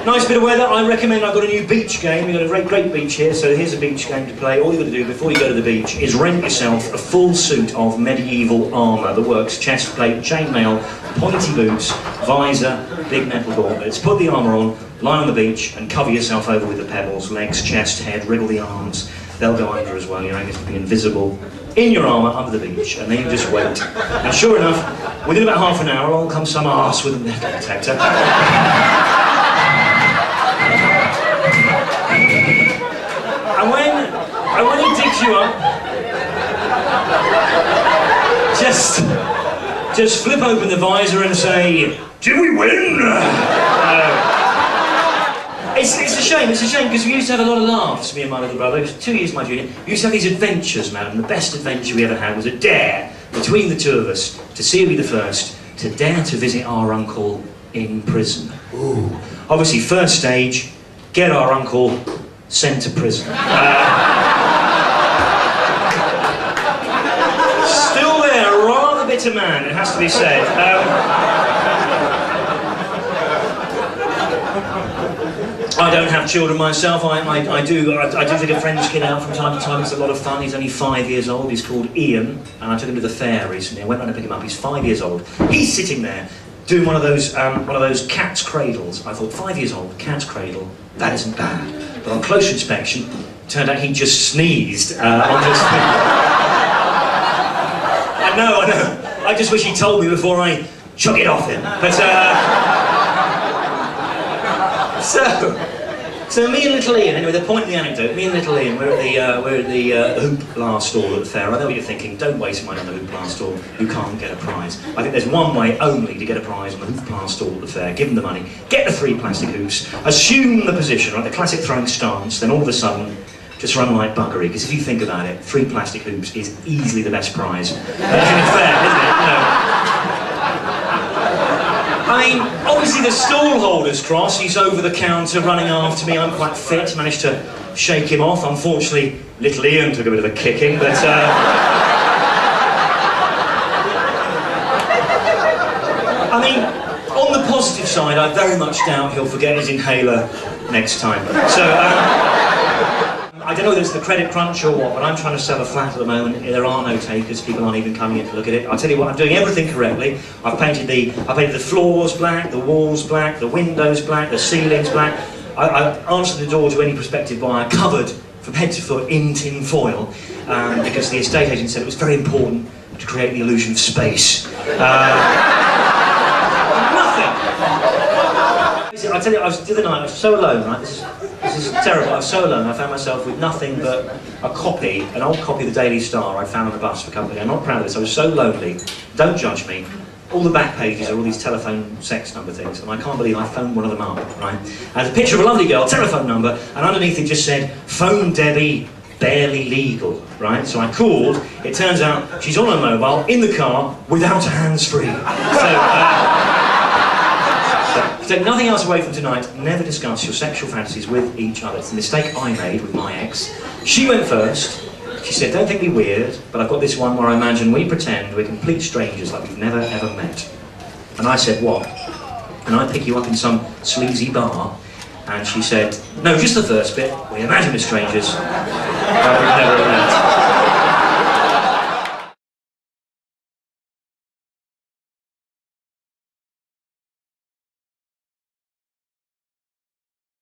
Nice bit of weather. I recommend. I've got a new beach game. We've got a great beach here, so here's a beach game to play. All you've got to do before you go to the beach is rent yourself a full suit of medieval armour that works: chest plate, chainmail, pointy boots, visor, big metal gauntlets. Put the armour on, lie on the beach, and cover yourself over with the pebbles, legs, chest, head, wriggle the arms. They'll go under as well. Your ankles will be invisible in your armour under the beach, and then you just wait. And sure enough, within about half an hour, along comes some arse with a metal detector. And when he digs you up, just flip open the visor and say, "Did we win?" It's a shame, because we used to have a lot of laughs, me and my little brother. He was 2 years my junior. We used to have these adventures, madam. The best adventure we ever had was a dare between the two of us to see who'd be the first to dare to visit our uncle in prison. Ooh. Obviously, first stage, get our uncle sent to prison. Still there, a rather bitter man, it has to be said. I don't have children myself. I do take a friend's kid out from time to time. It's a lot of fun. He's only 5 years old. He's called Ian, and I took him to the fair recently. I went round to pick him up. He's 5 years old. He's sitting there doing one of those cat's cradles. I thought, 5 years old, cat's cradle, that isn't bad. But on closer inspection, it turned out he just sneezed on his thing. I know. I just wish he told me before I chuck it off him. But So me and little Ian, anyway, the point of the anecdote, me and little Ian, we're at the hoop blast stall at the fair. I know what you're thinking, don't waste money on the hoop blast stall, you can't get a prize. I think there's one way only to get a prize on the hoop blast stall at the fair. Give them the money, get the 3 plastic hoops, assume the position, right, the classic throwing stance, then all of a sudden, just run like buggery, because if you think about it, 3 plastic hoops is easily the best prize. Isn't it fair, isn't it? You know. I mean, obviously the stallholder's cross, he's over the counter running after me. I'm quite fit, managed to shake him off. Unfortunately, little Ian took a bit of a kicking, but I mean, on the positive side, I very much doubt he'll forget his inhaler next time. So, I don't know whether it's the credit crunch or what, but I'm trying to sell a flat at the moment. There are no takers, people aren't even coming in to look at it. I'll tell you what, I'm doing everything correctly. I've painted the floors black, the walls black, the windows black, the ceilings black. I answered the door to any prospective buyer covered from head to foot in tin foil, because the estate agent said it was very important to create the illusion of space. Nothing! I tell you, the other night, I was so alone, right? This is terrible. I was so alone. I found myself with nothing but an old copy of the Daily Star I'd found on the bus for company. I'm not proud of this. I was so lonely. Don't judge me. All the back pages are all these telephone sex number things, and I can't believe I phoned one of them up, right? And a picture of a lovely girl, telephone number, and underneath it just said, "Phone Debbie, barely legal," right? So I called. It turns out she's on her mobile, in the car, without her hands-free. So take nothing else away from tonight. Never discuss your sexual fantasies with each other. It's a mistake I made with my ex. She went first. She said, "Don't think me weird, but I've got this one where I imagine we pretend we're complete strangers like we've never ever met." And I said, "What? Can I pick you up in some sleazy bar?" And she said, "No, just the first bit. We imagine we're strangers like we've never ever met."